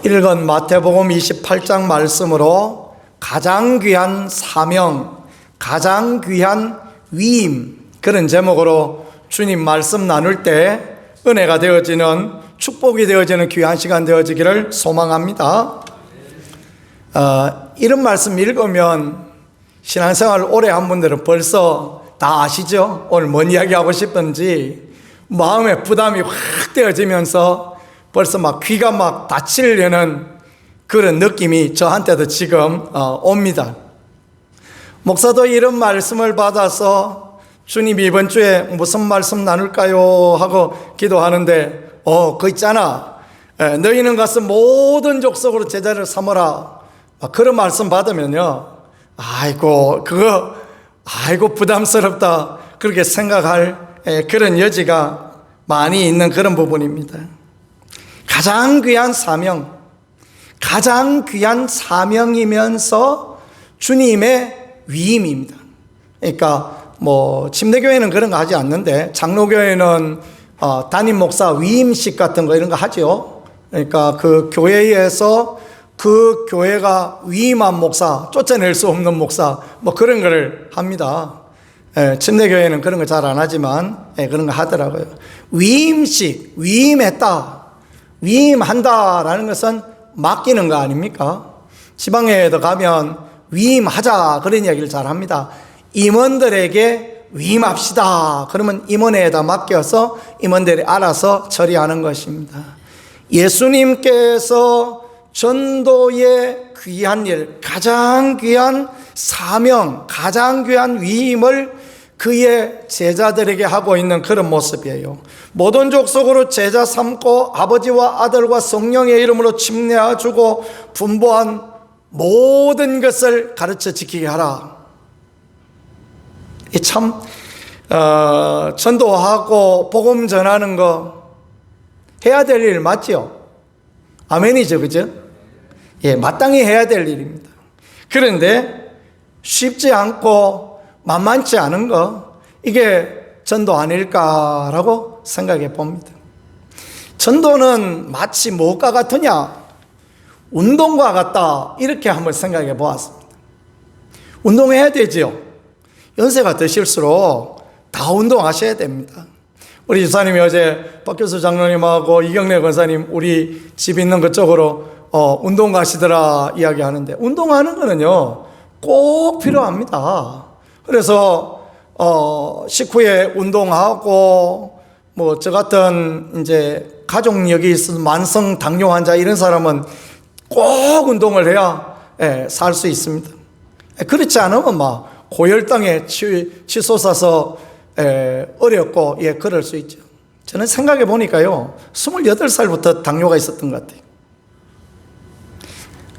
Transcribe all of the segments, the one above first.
읽은 마태복음 28장 말씀으로 가장 귀한 사명, 가장 귀한 위임, 그런 제목으로 주님 말씀 나눌 때 은혜가 되어지는, 축복이 되어지는 귀한 시간 되어지기를 소망합니다. 이런 말씀 읽으면 신앙생활 오래 한 분들은 벌써 다 아시죠? 오늘 뭔 이야기 하고 싶은지 마음에 부담이 확 되어지면서 벌써 막 귀가 막 다치려는 그런 느낌이 저한테도 지금 옵니다. 목사도 이런 말씀을 받아서 주님이 이번 주에 무슨 말씀 나눌까요? 하고 기도하는데 그 있잖아, 너희는 가서 모든 족속으로 제자를 삼으라, 그런 말씀 받으면요, 아이고 부담스럽다, 그렇게 생각할 그런 여지가 많이 있는 그런 부분입니다. 가장 귀한 사명, 가장 귀한 사명이면서 주님의 위임입니다. 그러니까 침례교회는 그런 거 하지 않는데 장로교회는 담임 목사 위임식 같은 거 이런 거 하죠. 그러니까 그 교회에서 그 교회가 위임한 목사, 쫓아낼 수 없는 목사, 그런 거를 합니다. 침례교회는 그런 거 잘 안 하지만 그런 거 하더라고요. 위임식, 위임했다, 위임한다라는 것은 맡기는 거 아닙니까? 지방회에도 가면 위임하자, 그런 이야기를 잘 합니다. 임원들에게 위임합시다. 그러면 임원회에다 맡겨서 임원들이 알아서 처리하는 것입니다. 예수님께서 전도의 귀한 일, 가장 귀한 사명, 가장 귀한 위임을 그의 제자들에게 하고 있는 그런 모습이에요. 모든 족속으로 제자 삼고 아버지와 아들과 성령의 이름으로 침례하주고 분부한 모든 것을 가르쳐 지키게 하라. 참 전도하고 복음 전하는 거 해야 될 일 맞죠? 아멘이죠, 그죠? 마땅히 해야 될 일입니다. 그런데 쉽지 않고 만만치 않은 거, 이게 전도 아닐까라고 생각해 봅니다. 전도는 마치 무엇과 같으냐? 운동과 같다, 이렇게 한번 생각해 보았습니다. 운동해야 되죠. 연세가 드실수록 다 운동하셔야 됩니다. 우리 집사님이 어제 박교수 장로님하고 이경래 권사님 우리 집 있는 그쪽으로 운동 가시더라 이야기하는데, 운동하는 거는요 꼭 필요합니다. 그래서 식후에 운동하고 저 같은 이제 가족력이 있는 만성 당뇨 환자 이런 사람은 꼭 운동을 해야 살 수 있습니다. 그렇지 않으면 고혈당에 치솟아서 어렵고 그럴 수 있죠. 저는 생각해 보니까요 28살부터 당뇨가 있었던 것 같아요.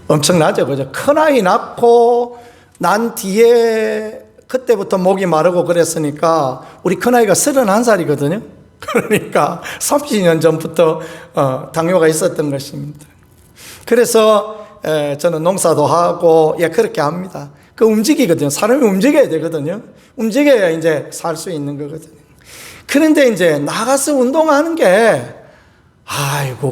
엄청나죠, 그죠? 큰아이 낳고 난 뒤에 그때부터 목이 마르고 그랬으니까 우리 큰아이가 31살이거든요. 그러니까 30년 전부터 당뇨가 있었던 것입니다. 그래서 저는 농사도 하고 그렇게 합니다. 움직이거든요. 사람이 움직여야 되거든요. 움직여야 이제 살 수 있는 거거든요. 그런데 이제 나가서 운동하는 게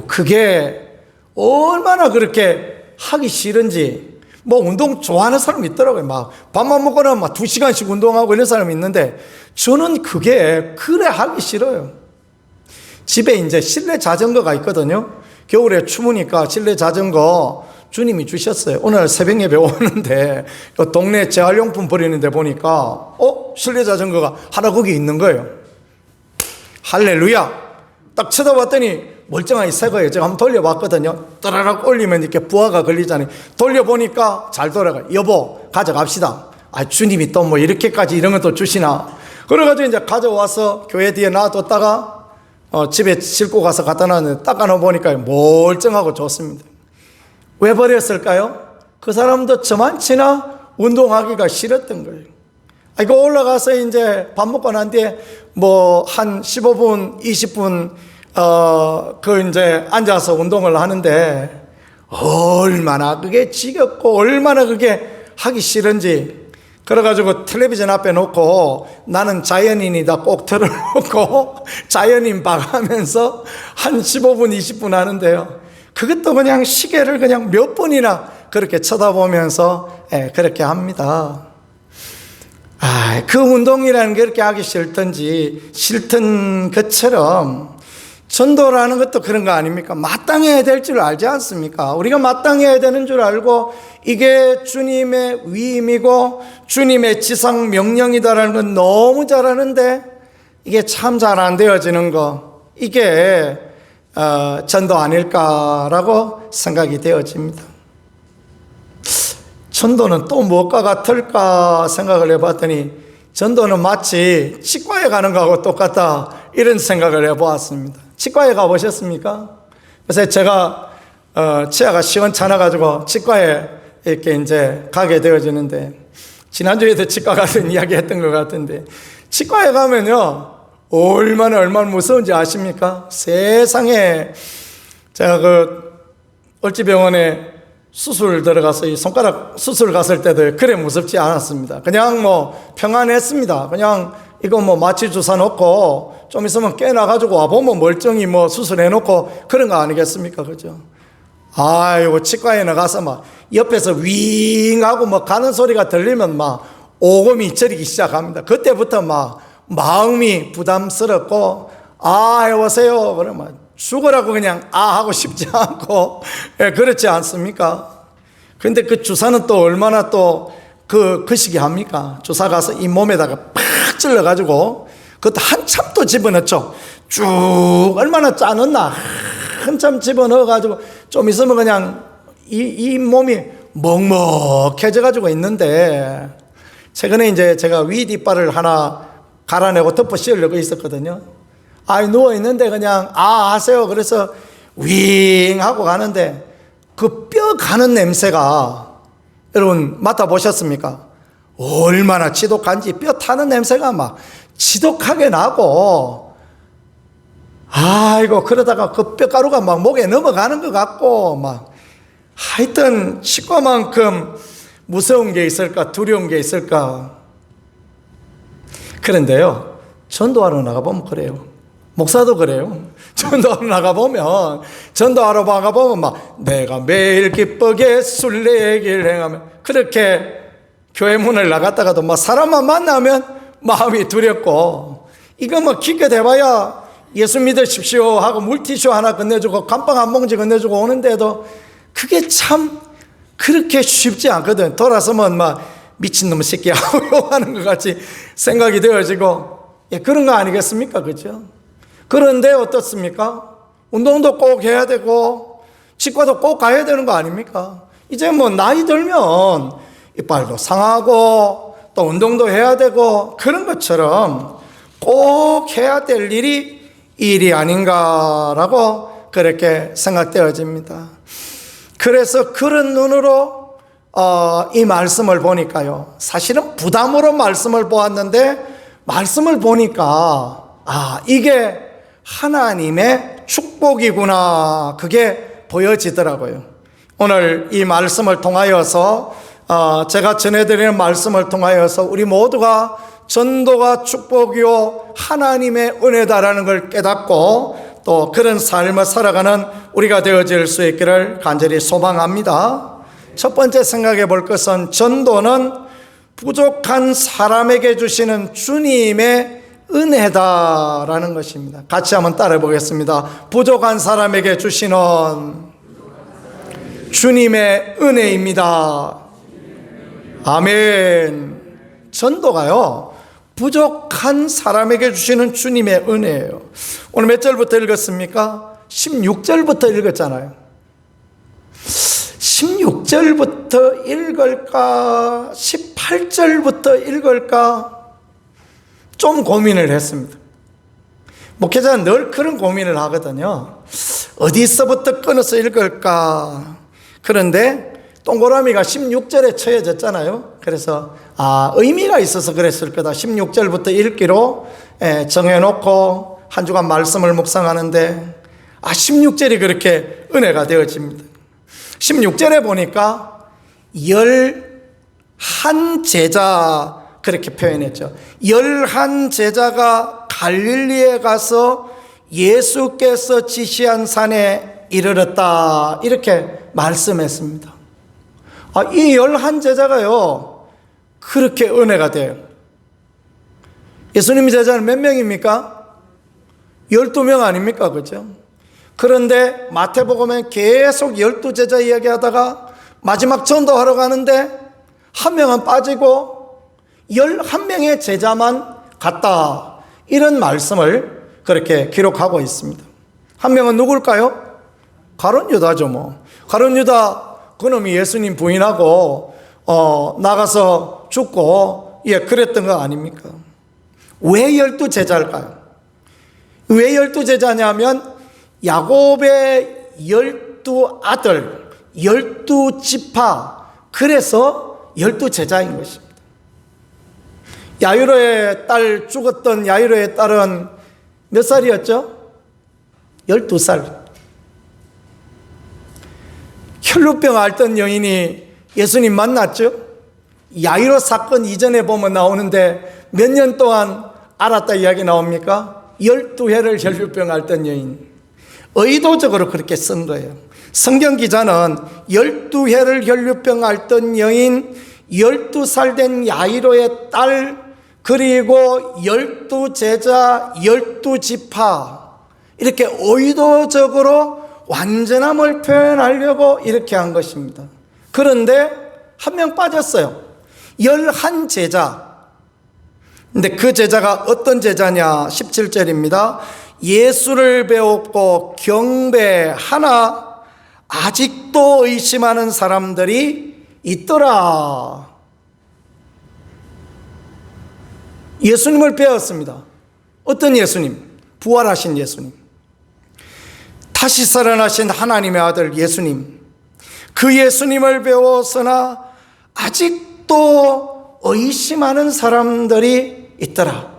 그게 얼마나 그렇게 하기 싫은지. 운동 좋아하는 사람이 있더라고요. 밥만 먹거나 2시간씩 운동하고 이런 사람이 있는데 저는 그게 그래 하기 싫어요. 집에 이제 실내 자전거가 있거든요. 겨울에 추우니까 실내 자전거 주님이 주셨어요. 오늘 새벽 예배 오는데 동네 재활용품 버리는 데 보니까 실내 자전거가 하나 거기 있는 거예요. 할렐루야. 딱 쳐다봤더니 멀쩡하게 새 거예요. 제가 한번 돌려봤거든요. 따라락 올리면 이렇게 부하가 걸리잖아요. 돌려보니까 잘 돌아가요. 여보, 가져갑시다. 주님이 또 이렇게까지 이런 것도 주시나. 그래가지고 이제 가져와서 교회 뒤에 놔뒀다가 집에 싣고 가서 갖다 놨는데 닦아놓으니까 멀쩡하고 좋습니다. 왜 버렸을까요? 그 사람도 저만치나 운동하기가 싫었던 거예요. 올라가서 이제 밥 먹고 난 뒤에 한 15분, 20분 이제 앉아서 운동을 하는데 얼마나 그게 지겹고 얼마나 그게 하기 싫은지. 그래가지고 텔레비전 앞에 놓고 나는 자연인이다 꼭 틀어놓고 자연인 봐가면서 한 15분 20분 하는데요, 그것도 그냥 시계를 그냥 몇 번이나 그렇게 쳐다보면서 그렇게 합니다. 그 운동이라는 게 그렇게 하기 싫던 것처럼 전도라는 것도 그런 거 아닙니까? 마땅해야 될 줄 알지 않습니까? 우리가 마땅해야 되는 줄 알고 이게 주님의 위임이고 주님의 지상 명령이다라는 건 너무 잘 아는데 이게 참 잘 안 되어지는 거, 이게 전도 아닐까라고 생각이 되어집니다. 전도는 또 무엇과 같을까 생각을 해봤더니 전도는 마치 치과에 가는 거하고 똑같다, 이런 생각을 해보았습니다. 치과에 가보셨습니까? 그래서 제가 치아가 시원찮아가지고 치과에 이렇게 이제 가게 되어지는데, 지난주에도 치과 가서 이야기 했던 것 같은데, 치과에 가면요 얼마나 무서운지 아십니까? 세상에, 제가 을지병원에 수술 들어가서 이 손가락 수술 갔을 때도 그래 무섭지 않았습니다. 그냥 평안했습니다. 그냥 이거 마취 주사 놓고 좀 있으면 깨나가지고 와보면 멀쩡히 수술해 놓고 그런 거 아니겠습니까? 그죠? 아이고, 치과에 나가서 옆에서 윙 하고 가는 소리가 들리면 오금이 저리기 시작합니다. 그때부터 마음이 부담스럽고, 여보세요 그러면 죽으라고 그냥 하고 싶지 않고, 그렇지 않습니까? 근데 그 주사는 또 얼마나 또 그 시기 합니까? 주사 가서 이 몸에다가 팍 찔러가지고 그것도 한참 또 집어넣죠. 쭉 얼마나 짜놨나 한참 집어넣어가지고 좀 있으면 그냥 이 몸이 먹먹해져가지고 있는데, 최근에 이제 제가 위뒷발을 하나 갈아내고 덮어 씌우려고 있었거든요. 누워있는데 그냥 하세요. 그래서 윙 하고 가는데 그 뼈 가는 냄새가, 여러분 맡아보셨습니까? 얼마나 지독한지. 뼈 타는 냄새가 지독하게 나고, 그러다가 그 뼈가루가 목에 넘어가는 것 같고, 하여튼 치과만큼 무서운 게 있을까, 두려운 게 있을까. 그런데요, 전도하러 나가보면 그래요. 목사도 그래요. 전도하러 나가보면 내가 매일 기쁘게 순례길 행하며, 그렇게 교회 문을 나갔다가도 사람만 만나면 마음이 두렵고, 이거 기껏 해봐야 예수 믿으십시오 하고 물티슈 하나 건네주고 감빵 한 봉지 건네주고 오는데도 그게 참 그렇게 쉽지 않거든. 돌아서면 미친놈 새끼 하고 욕하는 것 같이 생각이 되어지고, 그런 거 아니겠습니까? 그죠? 그런데 어떻습니까? 운동도 꼭 해야 되고 치과도 꼭 가야 되는 거 아닙니까? 이제 나이 들면 이빨도 상하고 또 운동도 해야 되고, 그런 것처럼 꼭 해야 될 일이 아닌가라고 그렇게 생각되어집니다. 그래서 그런 눈으로 이 말씀을 보니까요, 사실은 부담으로 말씀을 보았는데 말씀을 보니까 이게 하나님의 축복이구나, 그게 보여지더라고요. 오늘 이 말씀을 통하여서 제가 전해드리는 말씀을 통하여서 우리 모두가 전도가 축복이요 하나님의 은혜다라는 걸 깨닫고 또 그런 삶을 살아가는 우리가 되어질 수 있기를 간절히 소망합니다. 첫 번째 생각해 볼 것은, 전도는 부족한 사람에게 주시는 주님의 은혜다라는 것입니다. 같이 한번 따라해 보겠습니다. 부족한 사람에게 주시는 주님의 은혜입니다. 아멘. 전도가요, 부족한 사람에게 주시는 주님의 은혜예요. 오늘 몇 절부터 읽었습니까? 16절부터 읽었잖아요. 16절부터 읽을까 18절부터 읽을까 좀 고민을 했습니다. 목회자는 늘 그런 고민을 하거든요. 어디서부터 끊어서 읽을까. 그런데 동그라미가 16절에 쳐여졌잖아요. 그래서 의미가 있어서 그랬을 거다. 16절부터 읽기로 정해놓고 한 주간 말씀을 묵상하는데 16절이 그렇게 은혜가 되어집니다. 16절에 보니까 11제자 그렇게 표현했죠. 11제자가 갈릴리에 가서 예수께서 지시한 산에 이르렀다 이렇게 말씀했습니다. 이 11제자가요 그렇게 은혜가 돼요. 예수님의 제자는 몇 명입니까? 12명 아닙니까? 그죠? 그런데 마태복음에 계속 12제자 이야기하다가 마지막 전도하러 가는데 한 명은 빠지고 11명의 제자만 갔다, 이런 말씀을 그렇게 기록하고 있습니다. 한 명은 누굴까요? 가룟 유다죠. 뭐 가룟 유다, 그놈이 예수님 부인하고 나가서 죽고 그랬던 거 아닙니까? 왜 12제자일까요? 왜 12제자냐면 야곱의 12아들 12지파, 그래서 12제자인 것입니다. 야이로의 딸, 죽었던 야이로의 딸은 몇 살이었죠? 12살. 혈루병 앓던 여인이 예수님 만났죠? 야이로 사건 이전에 보면 나오는데 몇 년 동안 알았다 이야기 나옵니까? 12회를 혈루병 앓던 여인. 의도적으로 그렇게 쓴 거예요. 성경 기자는 12회를 혈루병 앓던 여인, 12살 된 야이로의 딸, 그리고 12제자, 12지파, 이렇게 의도적으로 완전함을 표현하려고 이렇게 한 것입니다. 그런데 한 명 빠졌어요. 11제자. 근데 그 제자가 어떤 제자냐? 17절입니다. 예수를 배웠고 경배하나 아직도 의심하는 사람들이 있더라. 예수님을 배웠습니다. 어떤 예수님? 부활하신 예수님. 다시 살아나신 하나님의 아들 예수님. 그 예수님을 배웠으나 아직도 의심하는 사람들이 있더라.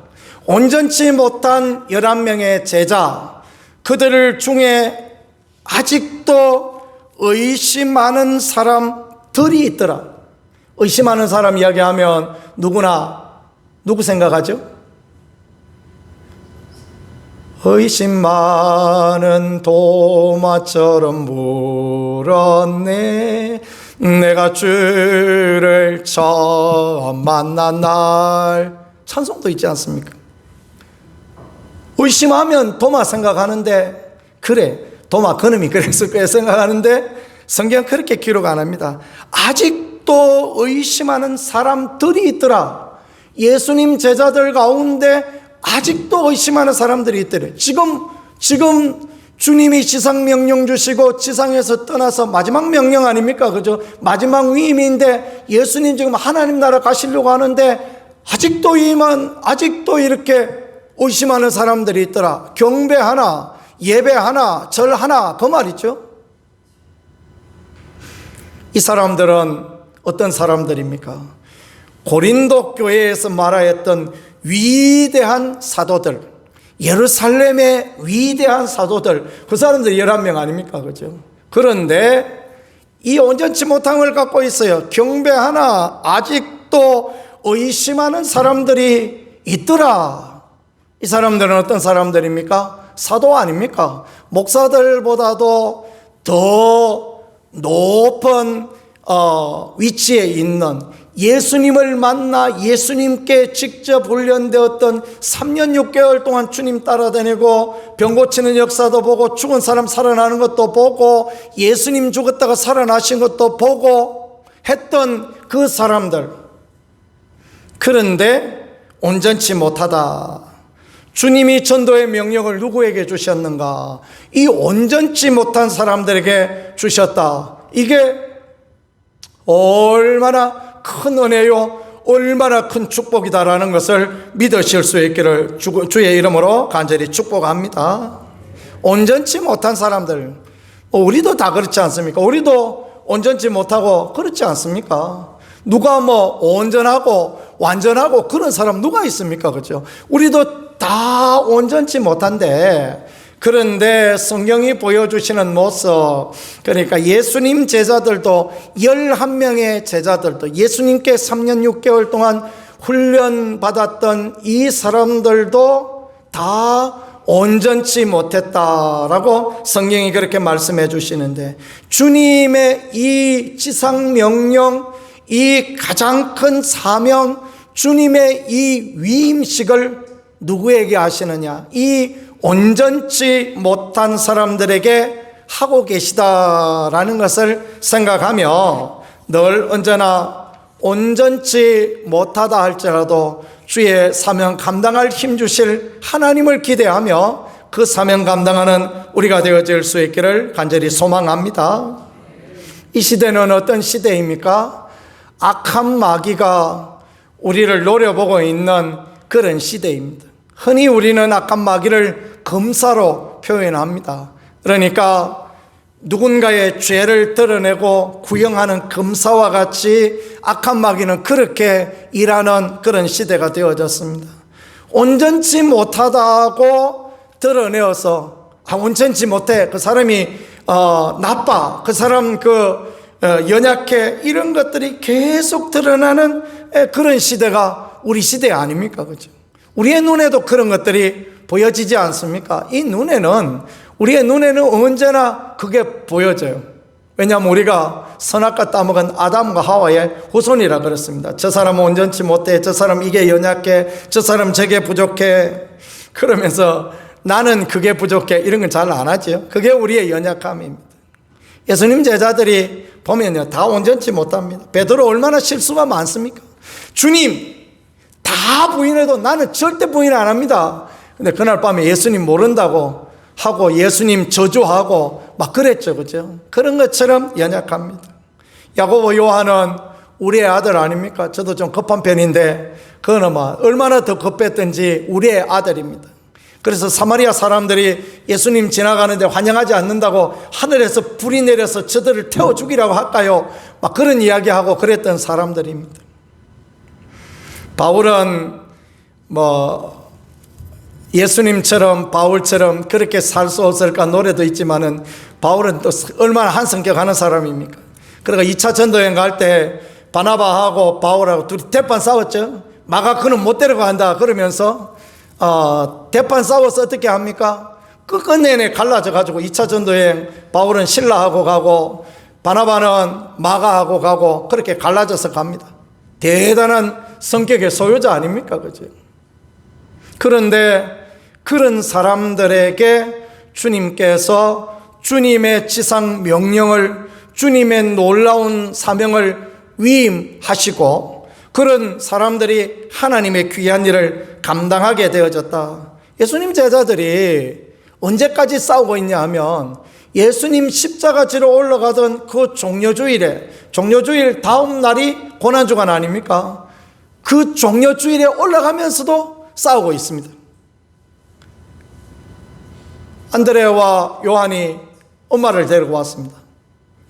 온전치 못한 11명의 제자, 그들 중에 아직도 의심하는 사람들이 있더라. 의심하는 사람 이야기하면 누구 생각하죠? 의심 많은 도마처럼 물었네. 내가 주를 처음 만난 날. 찬송도 있지 않습니까? 의심하면 도마 생각하는데, 그래, 도마 그놈이 그랬을 거야 생각하는데 성경 그렇게 기록 안 합니다. 아직도 의심하는 사람들이 있더라. 예수님 제자들 가운데 아직도 의심하는 사람들이 있더래. 지금 주님이 지상 명령 주시고 지상에서 떠나서 마지막 명령 아닙니까? 그죠? 마지막 위임인데 예수님 지금 하나님 나라 가시려고 하는데 아직도 이렇게 의심하는 사람들이 있더라. 경배하나, 예배하나, 절하나, 그 말이죠. 이 사람들은 어떤 사람들입니까? 고린도 교회에서 말하였던 위대한 사도들, 예루살렘의 위대한 사도들, 그 사람들 11명 아닙니까? 그죠? 그런데 이 온전치 못함을 갖고 있어요. 경배하나 아직도 의심하는 사람들이 있더라. 이 사람들은 어떤 사람들입니까? 사도 아닙니까? 목사들보다도 더 높은 위치에 있는, 예수님을 만나 예수님께 직접 훈련되었던 3년 6개월 동안 주님 따라다니고 병 고치는 역사도 보고 죽은 사람 살아나는 것도 보고 예수님 죽었다가 살아나신 것도 보고 했던 그 사람들. 그런데 온전치 못하다. 주님이 전도의 명령을 누구에게 주셨는가? 이 온전치 못한 사람들에게 주셨다. 이게 얼마나 큰 은혜요, 얼마나 큰 축복이다라는 것을 믿으실 수 있기를 주의 이름으로 간절히 축복합니다. 온전치 못한 사람들, 우리도 다 그렇지 않습니까? 우리도 온전치 못하고 그렇지 않습니까? 누가 온전하고 완전하고 그런 사람 누가 있습니까? 그죠? 우리도 다 온전치 못한데, 그런데 성경이 보여주시는 모습, 그러니까 예수님 제자들도 11명의 제자들도 예수님께 3년 6개월 동안 훈련받았던 이 사람들도 다 온전치 못했다라고 성경이 그렇게 말씀해 주시는데, 주님의 이 지상명령, 이 가장 큰 사명, 주님의 이 위임식을 누구에게 하시느냐? 이 온전치 못한 사람들에게 하고 계시다라는 것을 생각하며 늘 언제나 온전치 못하다 할지라도 주의 사명 감당할 힘 주실 하나님을 기대하며 그 사명 감당하는 우리가 되어질 수 있기를 간절히 소망합니다. 이 시대는 어떤 시대입니까? 악한 마귀가 우리를 노려보고 있는 그런 시대입니다. 흔히 우리는 악한 마귀를 검사로 표현합니다. 그러니까 누군가의 죄를 드러내고 구형하는 검사와 같이 악한 마귀는 그렇게 일하는 그런 시대가 되어졌습니다. 온전치 못하다고 드러내어서 온전치 못해, 그 사람이 나빠, 그 사람 연약해, 이런 것들이 계속 드러나는 그런 시대가 우리 시대 아닙니까? 그죠? 우리의 눈에도 그런 것들이 보여지지 않습니까? 우리의 눈에는 언제나 그게 보여져요. 왜냐하면 우리가 선악과 따먹은 아담과 하와의 후손이라 그랬습니다. 저 사람은 온전치 못해, 저 사람 이게 연약해, 저 사람 저게 부족해, 그러면서 나는 그게 부족해, 이런 건 잘 안 하죠. 그게 우리의 연약함입니다. 예수님 제자들이 보면요, 다 온전치 못합니다. 베드로 얼마나 실수가 많습니까? 주님 다 부인해도 나는 절대 부인 안 합니다. 근데 그날 밤에 예수님 모른다고 하고 예수님 저주하고 막 그랬죠. 그죠? 그런 것처럼 연약합니다. 야고보 요한은 우리의 아들 아닙니까? 저도 좀 급한 편인데 그거는 얼마나 더 급했던지 우리의 아들입니다. 그래서 사마리아 사람들이 예수님 지나가는데 환영하지 않는다고 하늘에서 불이 내려서 저들을 태워 죽이라고 할까요? 막 그런 이야기하고 그랬던 사람들입니다. 바울은 예수님처럼 바울처럼 그렇게 살 수 없을까 노래도 있지만은 바울은 또 얼마나 한성격하는 사람입니까? 그러니까 2차 전도여행 갈 때 바나바하고 바울하고 둘이 대판 싸웠죠. 마가크는 못 데려간다 그러면서 대판 싸워서 어떻게 합니까? 끝끝내내 갈라져 가지고 2차 전도여행 바울은 실라하고 가고 바나바는 마가하고 가고 그렇게 갈라져서 갑니다. 대단한 성격의 소유자 아닙니까? 그죠? 그런데 그런 사람들에게 주님께서 주님의 지상 명령을, 주님의 놀라운 사명을 위임하시고 그런 사람들이 하나님의 귀한 일을 감당하게 되어졌다. 예수님 제자들이 언제까지 싸우고 있냐 하면 예수님 십자가 지러 올라가던 그 종려주일 다음 날이 고난주간 아닙니까? 그 종려주일에 올라가면서도 싸우고 있습니다. 안드레와 요한이 엄마를 데리고 왔습니다.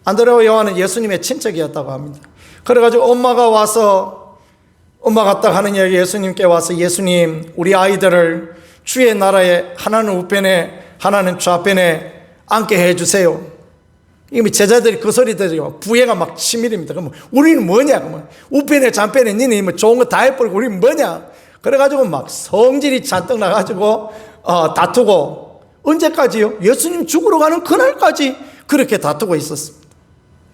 안드레와 요한은 예수님의 친척이었다고 합니다. 그래가지고 엄마가 딱 하는 이야기, 예수님께 와서 예수님, 우리 아이들을 주의 나라에 하나는 우편에 하나는 좌편에 앉게 해주세요. 이미 제자들이 그 소리 들으니까 부해가 막 치밀입니다. 그러면 우리는 뭐냐? 그러면 우편에 좌편에 니네 뭐 좋은 거 다 해버리고 우리는 뭐냐? 그래가지고 막 성질이 잔뜩 나가지고 다투고, 언제까지요? 예수님 죽으러 가는 그날까지 그렇게 다투고 있었습니다.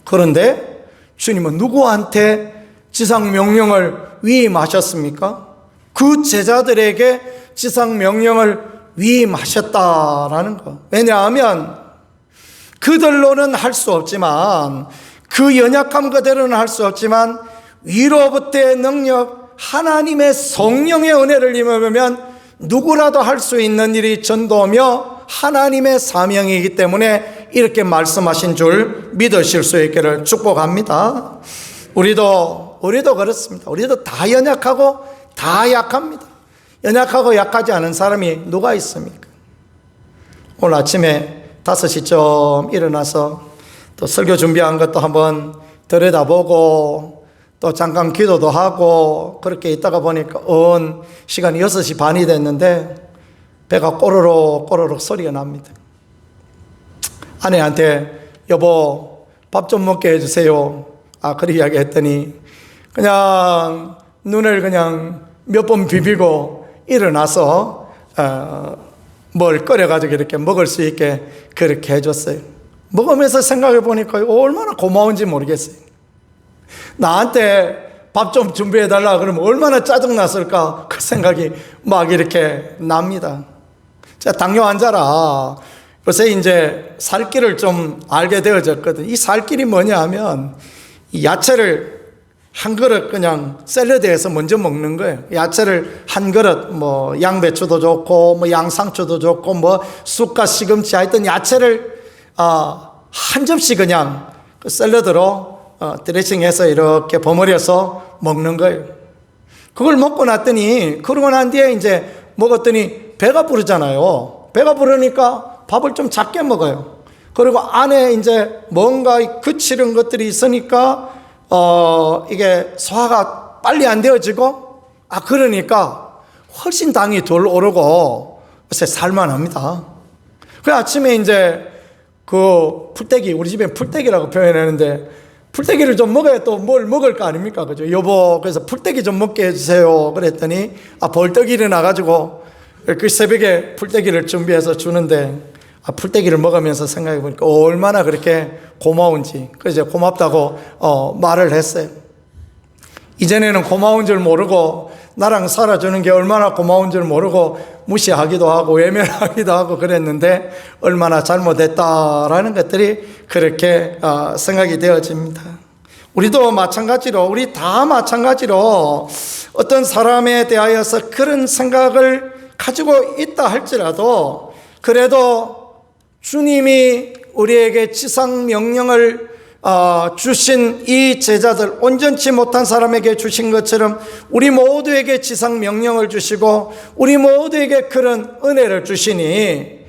그런데 주님은 누구한테 지상 명령을 위임하셨습니까? 그 제자들에게 지상 명령을 위임하셨다라는 거. 왜냐하면 그들로는 할 수 없지만, 그 연약함 그대로는 할 수 없지만 위로부터의 능력, 하나님의 성령의 은혜를 입으면 누구라도 할 수 있는 일이 전도며 하나님의 사명이기 때문에 이렇게 말씀하신 줄 믿으실 수 있기를 축복합니다. 우리도 그렇습니다. 우리도 다 연약하고 다 약합니다. 연약하고 약하지 않은 사람이 누가 있습니까? 오늘 아침에 5시쯤 일어나서 또 설교 준비한 것도 한번 들여다보고 또 잠깐 기도도 하고 그렇게 있다가 보니까 시간이 6시 반이 됐는데 배가 꼬르륵 소리가 납니다. 아내한테 여보 밥 좀 먹게 해주세요. 그렇게 이야기했더니 그냥 눈을 그냥 몇 번 비비고 일어나서 뭘 끓여가지고 이렇게 먹을 수 있게 그렇게 해줬어요. 먹으면서 생각해 보니까 얼마나 고마운지 모르겠어요. 나한테 밥 좀 준비해달라 그러면 얼마나 짜증났을까 그 생각이 막 이렇게 납니다. 제가 당뇨 환자라 요새 이제 살 길을 좀 알게 되어졌거든. 이 살 길이 뭐냐 하면 이 야채를 한 그릇 그냥 샐러드에서 먼저 먹는 거예요. 야채를 한 그릇 뭐 양배추도 좋고 뭐 양상추도 좋고 뭐 쑥과 시금치 하여튼 야채를 한 접시 그냥 그 샐러드로 드레싱해서 이렇게 버무려서 먹는 거예요. 그걸 먹고 났더니 그러고 난 뒤에 이제 먹었더니 배가 부르잖아요. 배가 부르니까 밥을 좀 작게 먹어요. 그리고 안에 이제 뭔가 그치는 것들이 있으니까 이게 소화가 빨리 안 되어지고 그러니까 훨씬 당이 덜 오르고 요새 살만합니다. 그 아침에 이제 그 풀떼기, 우리 집엔 풀떼기라고 표현하는데 풀떼기를 좀 먹어야 또 뭘 먹을 거 아닙니까? 그죠? 여보, 그래서 풀떼기 좀 먹게 해주세요. 그랬더니 벌떡 일어나가지고 그 새벽에 풀떼기를 준비해서 주는데 풀떼기를 먹으면서 생각해 보니까 얼마나 그렇게 고마운지. 그래서 고맙다고 말을 했어요. 이전에는 고마운 줄 모르고 나랑 살아주는 게 얼마나 고마운 줄 모르고 무시하기도 하고 외면하기도 하고 그랬는데 얼마나 잘못했다라는 것들이 그렇게 생각이 되어집니다. 우리도 마찬가지로, 우리 다 마찬가지로 어떤 사람에 대하여서 그런 생각을 가지고 있다 할지라도 그래도 주님이 우리에게 지상 명령을 주신 이 제자들, 온전치 못한 사람에게 주신 것처럼 우리 모두에게 지상 명령을 주시고 우리 모두에게 그런 은혜를 주시니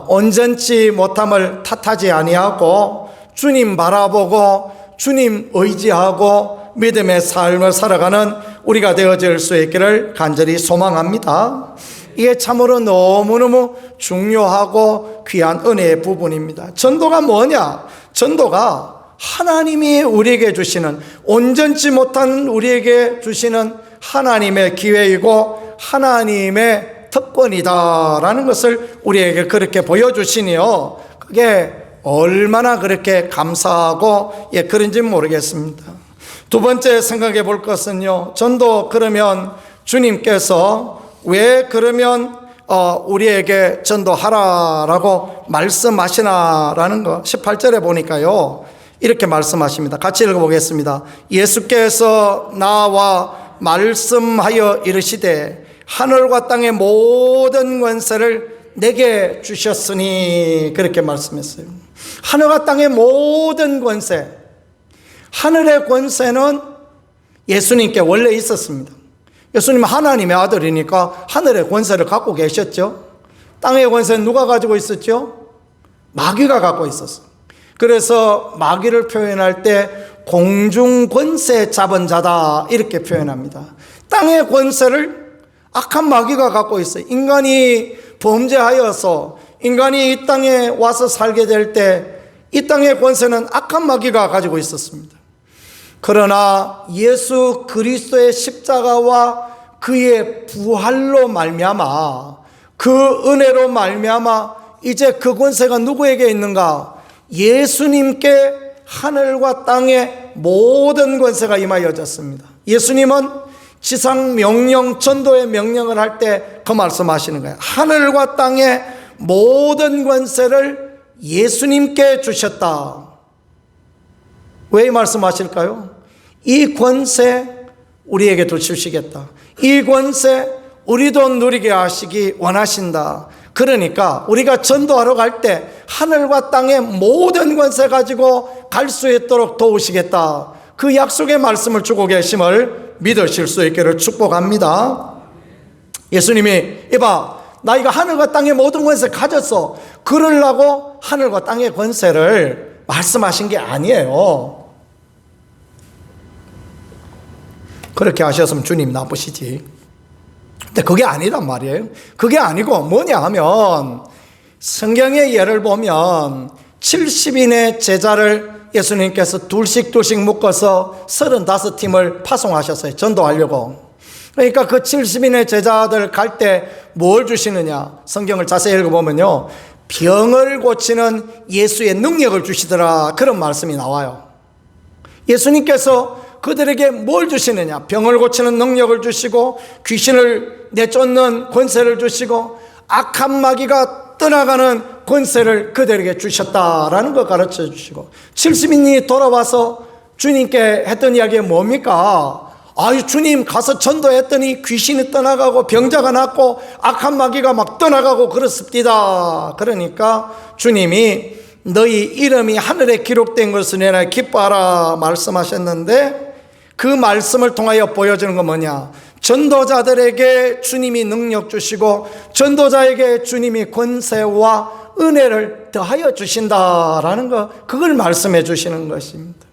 온전치 못함을 탓하지 아니하고 주님 바라보고 주님 의지하고 믿음의 삶을 살아가는 우리가 되어질 수 있기를 간절히 소망합니다. 이게 참으로 너무너무 중요하고 귀한 은혜의 부분입니다. 전도가 뭐냐? 전도가 하나님이 우리에게 주시는, 온전치 못한 우리에게 주시는 하나님의 기회이고 하나님의 특권이다라는 것을 우리에게 그렇게 보여주시니요, 그게 얼마나 그렇게 감사하고 그런지 모르겠습니다. 두 번째 생각해 볼 것은요, 전도 그러면 주님께서 왜 그러면 우리에게 전도하라라고 말씀하시나라는 거 18절에 보니까요 이렇게 말씀하십니다. 같이 읽어보겠습니다. 예수께서 나와 말씀하여 이르시되 하늘과 땅의 모든 권세를 내게 주셨으니, 그렇게 말씀했어요. 하늘과 땅의 모든 권세, 하늘의 권세는 예수님께 원래 있었습니다. 예수님은 하나님의 아들이니까 하늘의 권세를 갖고 계셨죠. 땅의 권세는 누가 가지고 있었죠? 마귀가 갖고 있었어요. 그래서 마귀를 표현할 때 공중 권세 잡은 자다 이렇게 표현합니다. 땅의 권세를 악한 마귀가 갖고 있어요. 인간이 범죄하여서 인간이 이 땅에 와서 살게 될 때 이 땅의 권세는 악한 마귀가 가지고 있었습니다. 그러나 예수 그리스도의 십자가와 그의 부활로 말미암아, 그 은혜로 말미암아 이제 그 권세가 누구에게 있는가? 예수님께 하늘과 땅의 모든 권세가 임하여졌습니다. 예수님은 지상 명령, 전도의 명령을 할 때 그 말씀하시는 거예요. 하늘과 땅의 모든 권세를 예수님께 주셨다. 왜 이 말씀하실까요? 이 권세 우리에게도 주시겠다. 이 권세 우리도 누리게 하시기 원하신다. 그러니까 우리가 전도하러 갈 때 하늘과 땅의 모든 권세 가지고 갈 수 있도록 도우시겠다. 그 약속의 말씀을 주고 계심을 믿으실 수 있기를 축복합니다. 예수님이 이봐, 나 이거 하늘과 땅의 모든 권세 가졌어. 그러려고 하늘과 땅의 권세를 말씀하신 게 아니에요. 그렇게 하셨으면 주님 나쁘시지. 근데 그게 아니란 말이에요. 그게 아니고 뭐냐 하면 성경의 예를 보면 70인의 제자를 예수님께서 둘씩 묶어서 35팀을 파송하셨어요. 전도하려고. 그러니까 그 70인의 제자들 갈 때 뭘 주시느냐? 성경을 자세히 읽어보면요, 병을 고치는 예수의 능력을 주시더라, 그런 말씀이 나와요. 예수님께서 그들에게 뭘 주시느냐? 병을 고치는 능력을 주시고, 귀신을 내쫓는 권세를 주시고, 악한 마귀가 떠나가는 권세를 그들에게 주셨다라는 걸 가르쳐 주시고, 70인이 돌아와서 주님께 했던 이야기가 뭡니까? 주님 가서 전도했더니 귀신이 떠나가고 병자가 낫고 악한 마귀가 막 떠나가고 그렇습니다. 그러니까 주님이 너희 이름이 하늘에 기록된 것을 내라 기뻐하라 말씀하셨는데, 그 말씀을 통하여 보여주는 건 뭐냐? 전도자들에게 주님이 능력 주시고 전도자에게 주님이 권세와 은혜를 더하여 주신다라는 거, 그걸 말씀해 주시는 것입니다.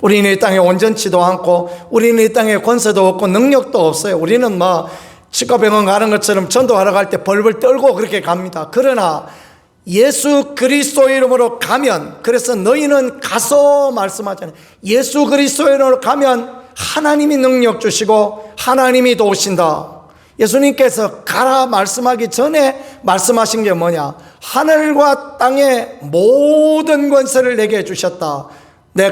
우리는 이 땅에 온전치도 않고, 우리는 이 땅에 권세도 없고 능력도 없어요. 우리는 치과병원 가는 것처럼 전도하러 갈 때 벌벌 떨고 그렇게 갑니다. 그러나 예수 그리스도 이름으로 가면, 그래서 너희는 가서 말씀하잖아요. 예수 그리스도 이름으로 가면 하나님이 능력 주시고 하나님이 도우신다. 예수님께서 가라 말씀하기 전에 말씀하신 게 뭐냐? 하늘과 땅의 모든 권세를 내게 주셨다.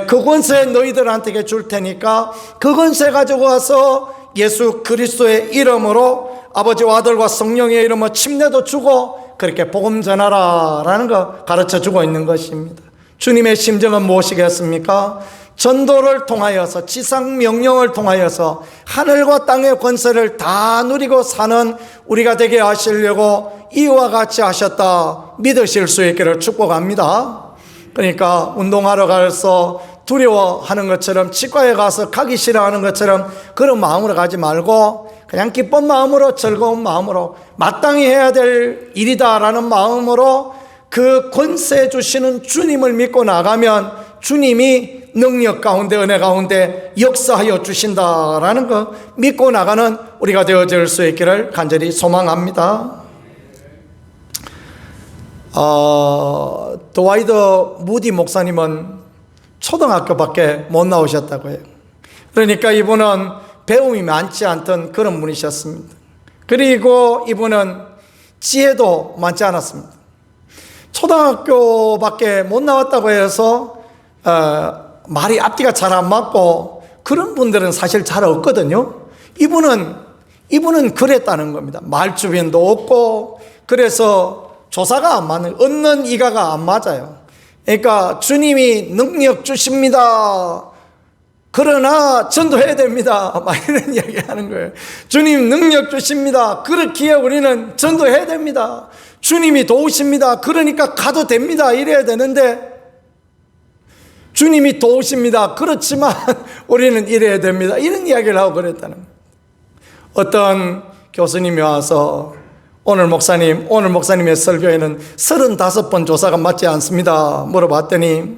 그 권세 너희들한테 줄 테니까 그 권세 가지고 와서 예수 그리스도의 이름으로, 아버지와 아들과 성령의 이름으로 침례도 주고 그렇게 복음 전하라 라는 거 가르쳐 주고 있는 것입니다. 주님의 심정은 무엇이겠습니까? 전도를 통하여서, 지상 명령을 통하여서 하늘과 땅의 권세를 다 누리고 사는 우리가 되게 하시려고 이와 같이 하셨다 믿으실 수 있기를 축복합니다. 그러니까 운동하러 가서 두려워하는 것처럼, 치과에 가서 가기 싫어하는 것처럼 그런 마음으로 가지 말고 그냥 기쁜 마음으로, 즐거운 마음으로, 마땅히 해야 될 일이다라는 마음으로 그 권세 주시는 주님을 믿고 나가면 주님이 능력 가운데, 은혜 가운데 역사하여 주신다라는 거 믿고 나가는 우리가 되어질 수 있기를 간절히 소망합니다. 드와이더 무디 목사님은 초등학교밖에 못 나오셨다고 해요. 그러니까 이분은 배움이 많지 않던 그런 분이셨습니다. 그리고 이분은 지혜도 많지 않았습니다. 초등학교밖에 못 나왔다고 해서 말이 앞뒤가 잘 안 맞고 그런 분들은 사실 잘 없거든요. 이분은 그랬다는 겁니다. 말주변도 없고, 그래서 조사가 안 맞는, 얻는 이가가 안 맞아요. 그러니까 주님이 능력 주십니다. 그러나 전도해야 됩니다. 막 이런 이야기 하는 거예요. 주님 능력 주십니다. 그렇기에 우리는 전도해야 됩니다. 주님이 도우십니다. 그러니까 가도 됩니다. 이래야 되는데, 주님이 도우십니다. 그렇지만 우리는 이래야 됩니다. 이런 이야기를 하고 그랬다는 거예요. 어떤 교수님이 와서 오늘 목사님의 설교에는 35번 조사가 맞지 않습니다 물어봤더니,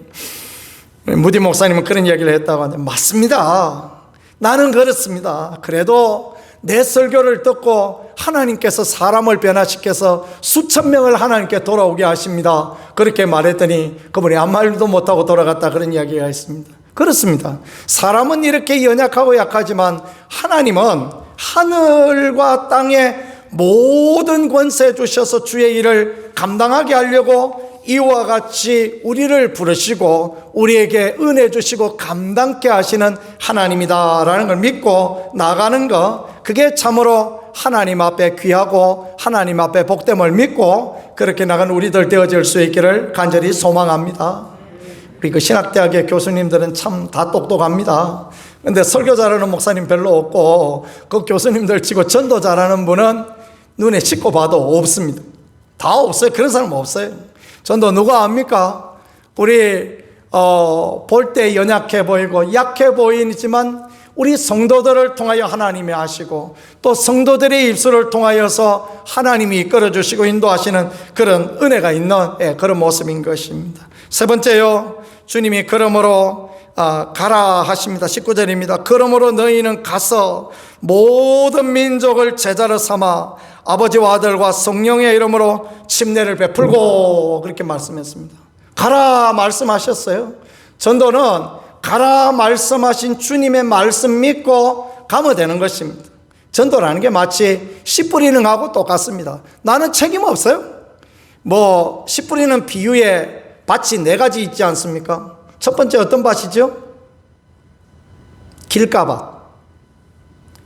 무디 목사님은 그런 이야기를 했다고 하는데, 맞습니다. 나는 그렇습니다. 그래도 내 설교를 듣고 하나님께서 사람을 변화시켜서 수천 명을 하나님께 돌아오게 하십니다. 그렇게 말했더니 그분이 아무 말도 못하고 돌아갔다, 그런 이야기가 있습니다. 그렇습니다. 사람은 이렇게 연약하고 약하지만 하나님은 하늘과 땅에 모든 권세 주셔서 주의 일을 감당하게 하려고 이와 같이 우리를 부르시고 우리에게 은혜 주시고 감당케 하시는 하나님이다라는 걸 믿고 나가는 것, 그게 참으로 하나님 앞에 귀하고 하나님 앞에 복됨을 믿고 그렇게 나가는 우리들 되어질 수 있기를 간절히 소망합니다. 우리 그 신학대학의 교수님들은 참 다 똑똑합니다. 근데 설교 잘하는 목사님 별로 없고, 그 교수님들 치고 전도 잘하는 분은 눈에 씻고 봐도 없습니다. 다 없어요. 그런 사람 없어요. 전도 누가 압니까? 우리 볼 때 연약해 보이고 약해 보이지만 우리 성도들을 통하여 하나님이 하시고, 또 성도들의 입술을 통하여서 하나님이 이끌어 주시고 인도하시는 그런 은혜가 있는 그런 모습인 것입니다. 세 번째요, 주님이 그러므로 가라 하십니다. 19절입니다. 그러므로 너희는 가서 모든 민족을 제자로 삼아 아버지와 아들과 성령의 이름으로 침례를 베풀고, 그렇게 말씀했습니다. 가라 말씀하셨어요. 전도는 가라 말씀하신 주님의 말씀 믿고 가면 되는 것입니다. 전도라는 게 마치 씨 뿌리는 거하고 똑같습니다. 나는 책임 없어요. 씨 뿌리는 비유에 밭이 4가지 있지 않습니까? 첫 번째 어떤 밭이죠? 길가밭.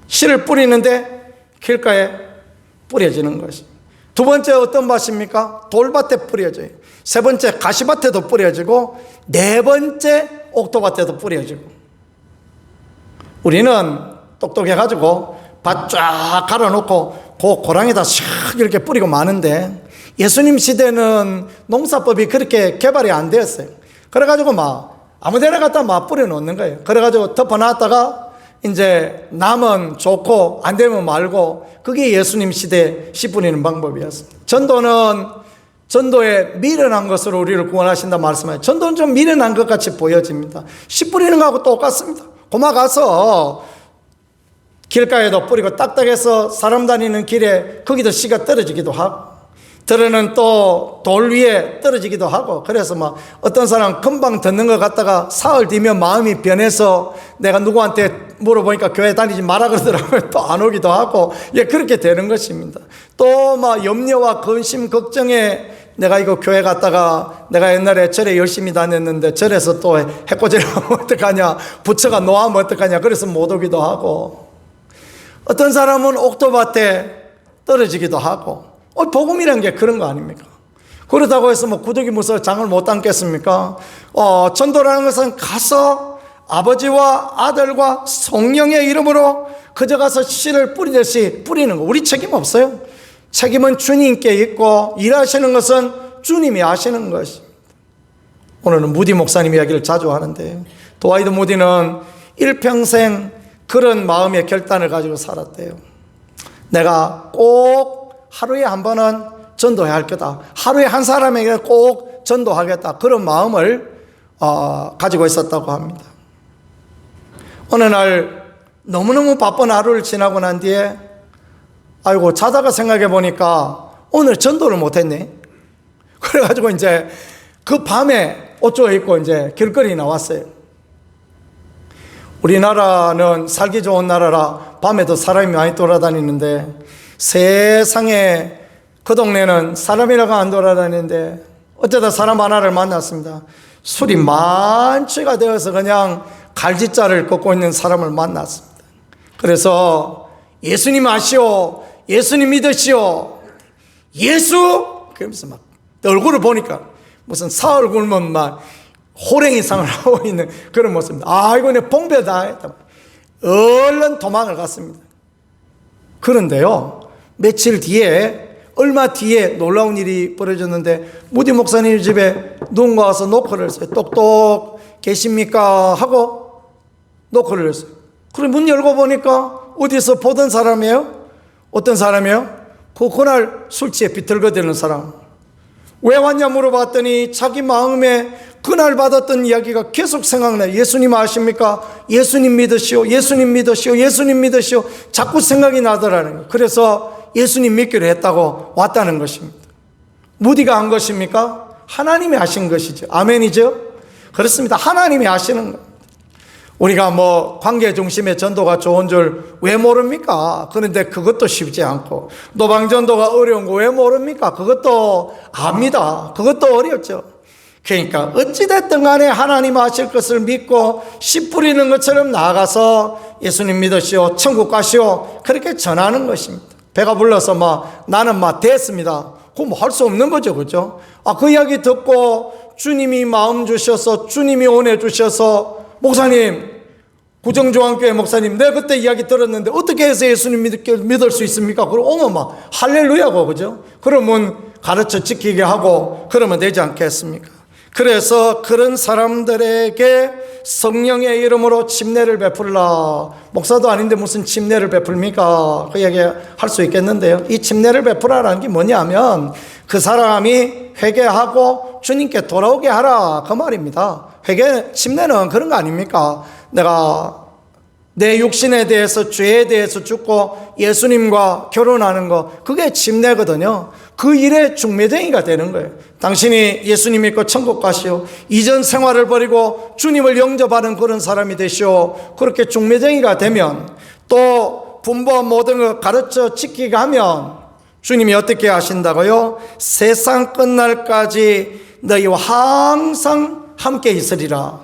씨를 뿌리는데 길가에 뿌려지는 것이. 두 번째 어떤 밭입니까? 돌밭에 뿌려져요. 세 번째 가시밭에도 뿌려지고, 네 번째 옥토밭에도 뿌려지고. 우리는 똑똑해가지고 밭 쫙 갈아놓고 그 고랑에다 샥 이렇게 뿌리고 마는데, 예수님 시대는 농사법이 그렇게 개발이 안 되었어요. 그래가지고 아무 데나 갖다 뿌려놓는 거예요. 그래가지고 덮어놨다가 이제 나면 좋고 안 되면 말고, 그게 예수님 시대에 씨 뿌리는 방법이었습니다. 전도에 미련한 것으로 우리를 구원하신다 말씀하세요. 전도는 좀 미련한 것 같이 보여집니다. 씨 뿌리는 거하고 똑같습니다. 고마 가서 길가에도 뿌리고, 딱딱해서 사람 다니는 길에 거기도 씨가 떨어지기도 하고, 들어는 또 돌 위에 떨어지기도 하고, 그래서 어떤 사람 금방 듣는 것 같다가 사흘 뒤면 마음이 변해서 내가 누구한테 물어보니까 교회 다니지 마라 그러더라고요. 또 안 오기도 하고, 그렇게 되는 것입니다. 또 염려와 근심, 걱정에 내가 이거 교회 갔다가 내가 옛날에 절에 열심히 다녔는데 절에서 또 해코지하면 어떡하냐, 부처가 노하면 어떡하냐, 그래서 못 오기도 하고, 어떤 사람은 옥토밭에 떨어지기도 하고. 복음이라는 게 그런 거 아닙니까? 그렇다고 해서 구더기 무서워 장을 못 담겠습니까? 전도라는 것은 가서 아버지와 아들과 성령의 이름으로 그저 가서 씨를 뿌리듯이 뿌리는 거. 우리 책임 없어요. 책임은 주님께 있고, 일하시는 것은 주님이 하시는 것입니다. 오늘은 무디 목사님 이야기를 자주 하는데, 도와이드 무디는 일평생 그런 마음의 결단을 가지고 살았대요. 내가 꼭 하루에 한 번은 전도해야 할 거다. 하루에 한 사람에게 꼭 전도하겠다. 그런 마음을 가지고 있었다고 합니다. 어느 날 너무너무 바쁜 하루를 지나고 난 뒤에, 아이고, 자다가 생각해 보니까 오늘 전도를 못했네. 그래가지고 이제 그 밤에 옷 젖어 입고 이제 길거리 나왔어요. 우리나라는 살기 좋은 나라라 밤에도 사람이 많이 돌아다니는데, 세상에 그 동네는 사람이라고 안 돌아다니는데 어쩌다 사람 하나를 만났습니다. 술이 만취가 되어서 그냥 갈지자를 걷고 있는 사람을 만났습니다. 그래서 예수님 아시오, 예수님 믿으시오, 예수! 그러면서 얼굴을 보니까 무슨 사흘 굶은 호랭이상을 하고 있는 그런 모습입니다. 이거 내 봉배다 했다. 얼른 도망을 갔습니다. 그런데요, 며칠 뒤에, 얼마 뒤에 놀라운 일이 벌어졌는데, 무디 목사님 집에 누군가 와서 노크를 했어요. 똑똑 계십니까? 하고 노크를 했어요. 그래 문 열고 보니까 어디서 보던 사람이에요? 어떤 사람이에요? 그날 술 취해 비틀거리는 사람. 왜 왔냐 물어봤더니 자기 마음에 그날 받았던 이야기가 계속 생각나요. 예수님 아십니까? 예수님 믿으시오, 예수님 믿으시오, 예수님 믿으시오. 자꾸 생각이 나더라는 거예요. 그래서 예수님 믿기로 했다고 왔다는 것입니다. 무디가 한 것입니까? 하나님이 하신 것이죠. 아멘이죠? 그렇습니다. 하나님이 하시는 겁니다. 우리가 관계 중심의 전도가 좋은 줄 왜 모릅니까? 그런데 그것도 쉽지 않고, 노방전도가 어려운 거 왜 모릅니까? 그것도 압니다. 그것도 어렵죠. 그러니까 어찌됐든 간에 하나님 하실 것을 믿고 씨 뿌리는 것처럼 나아가서 예수님 믿으시오, 천국 가시오, 그렇게 전하는 것입니다. 배가 불러서 나는 됐습니다. 그럼 할 수 없는 거죠. 그죠? 그 이야기 듣고 주님이 마음 주셔서, 주님이 은혜 주셔서, 목사님, 구정조항교회 목사님, 내가 그때 이야기 들었는데 어떻게 해서 예수님 믿을 수 있습니까? 그러면 할렐루야고, 그죠? 그러면 가르쳐 지키게 하고 그러면 되지 않겠습니까? 그래서 그런 사람들에게 성령의 이름으로 침례를 베풀라. 목사도 아닌데 무슨 침례를 베풀니까? 그 얘기 할 수 있겠는데요. 이 침례를 베풀라라는 게 뭐냐면 그 사람이 회개하고 주님께 돌아오게 하라, 그 말입니다. 침례는 그런 거 아닙니까? 내가 내 육신에 대해서, 죄에 대해서 죽고 예수님과 결혼하는 거, 그게 침례거든요. 그 일에 중매쟁이가 되는 거예요. 당신이 예수님 믿고 천국 가시오, 이전 생활을 버리고 주님을 영접하는 그런 사람이 되시오. 그렇게 중매쟁이가 되면 또 분부한 모든 것 가르쳐 지키게 하면 주님이 어떻게 하신다고요? 세상 끝날까지 너희와 항상 함께 있으리라.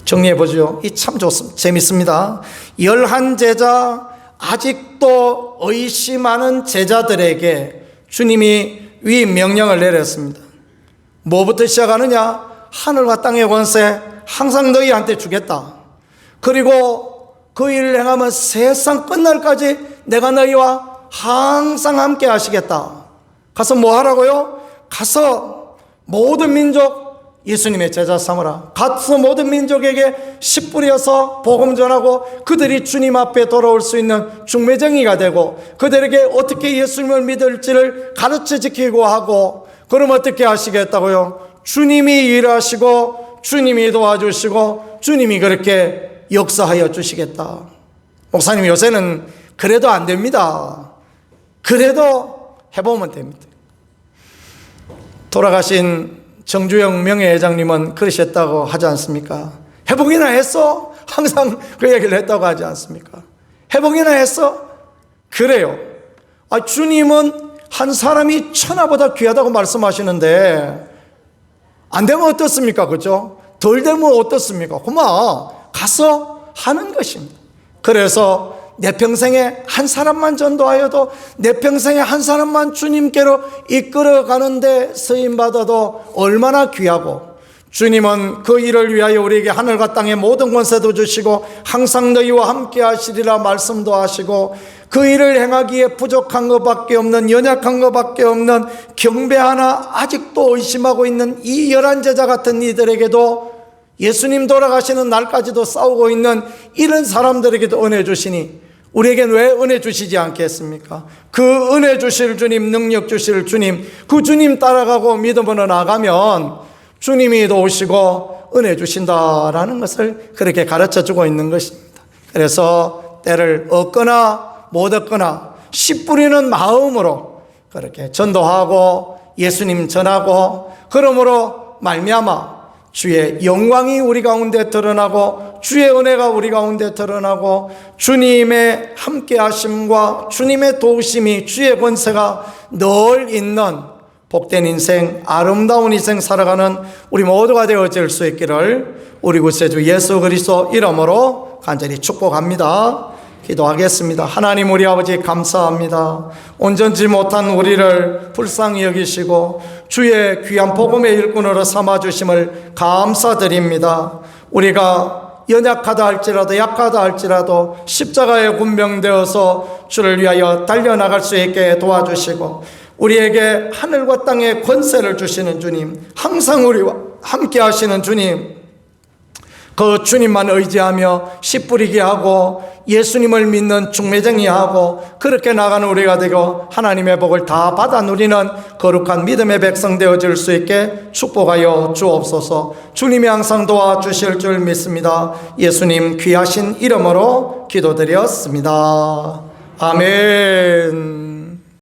정리해보죠. 이 참 좋습니다. 재밌습니다. 11제자, 아직도 의심하는 제자들에게 주님이 위 명령을 내렸습니다. 뭐부터 시작하느냐? 하늘과 땅의 권세 항상 너희한테 주겠다. 그리고 그 일을 행하면 세상 끝날까지 내가 너희와 항상 함께 하시겠다. 가서 뭐 하라고요? 가서 모든 민족 예수님의 제자 삼으라. 가서 모든 민족에게 씨 뿌려서 복음 전하고 그들이 주님 앞에 돌아올 수 있는 중매쟁이가 되고 그들에게 어떻게 예수님을 믿을지를 가르쳐 지키고 하고, 그럼 어떻게 하시겠다고요? 주님이 일하시고 주님이 도와주시고 주님이 그렇게 역사하여 주시겠다. 목사님, 요새는 그래도 안 됩니다. 그래도 해보면 됩니다. 돌아가신 정주영 명예회장님은 그러셨다고 하지 않습니까? 회복이나 했어? 항상 그 얘기를 했다고 하지 않습니까? 회복이나 했어? 그래요. 주님은 한 사람이 천하보다 귀하다고 말씀하시는데 안 되면 어떻습니까? 그죠? 덜 되면 어떻습니까? 그만 가서 하는 것입니다. 그래서 내 평생에 한 사람만 전도하여도, 내 평생에 한 사람만 주님께로 이끌어가는데 쓰임받아도 얼마나 귀하고, 주님은 그 일을 위하여 우리에게 하늘과 땅의 모든 권세도 주시고 항상 너희와 함께 하시리라 말씀도 하시고, 그 일을 행하기에 부족한 것밖에 없는, 연약한 것밖에 없는 경배 하나 아직도 의심하고 있는 이 11제자 같은 이들에게도, 예수님 돌아가시는 날까지도 싸우고 있는 이런 사람들에게도 은혜 주시니 우리에겐 왜 은혜 주시지 않겠습니까? 그 은혜 주실 주님, 능력 주실 주님, 그 주님 따라가고 믿음으로 나가면 주님이 도우시고 은혜 주신다라는 것을 그렇게 가르쳐주고 있는 것입니다. 그래서 때를 얻거나 못 얻거나 씨 뿌리는 마음으로 그렇게 전도하고 예수님 전하고, 그러므로 말미암아 주의 영광이 우리 가운데 드러나고 주의 은혜가 우리 가운데 드러나고 주님의 함께 하심과 주님의 도우심이, 주의 권세가 늘 있는 복된 인생, 아름다운 인생 살아가는 우리 모두가 되어질 수 있기를 우리 구세주 예수 그리스도 이름으로 간절히 축복합니다. 기도하겠습니다. 하나님 우리 아버지 감사합니다. 온전치 못한 우리를 불쌍히 여기시고 주의 귀한 복음의 일꾼으로 삼아주심을 감사드립니다. 우리가 연약하다 할지라도, 약하다 할지라도 십자가에 군병되어서 주를 위하여 달려나갈 수 있게 도와주시고, 우리에게 하늘과 땅의 권세를 주시는 주님, 항상 우리와 함께 하시는 주님, 그 주님만 의지하며 씨 뿌리게 하고 예수님을 믿는 중매쟁이 하고 그렇게 나가는 우리가 되고 하나님의 복을 다 받아 누리는 거룩한 믿음의 백성 되어질 수 있게 축복하여 주옵소서. 주님이 항상 도와주실 줄 믿습니다. 예수님 귀하신 이름으로 기도드렸습니다. 아멘.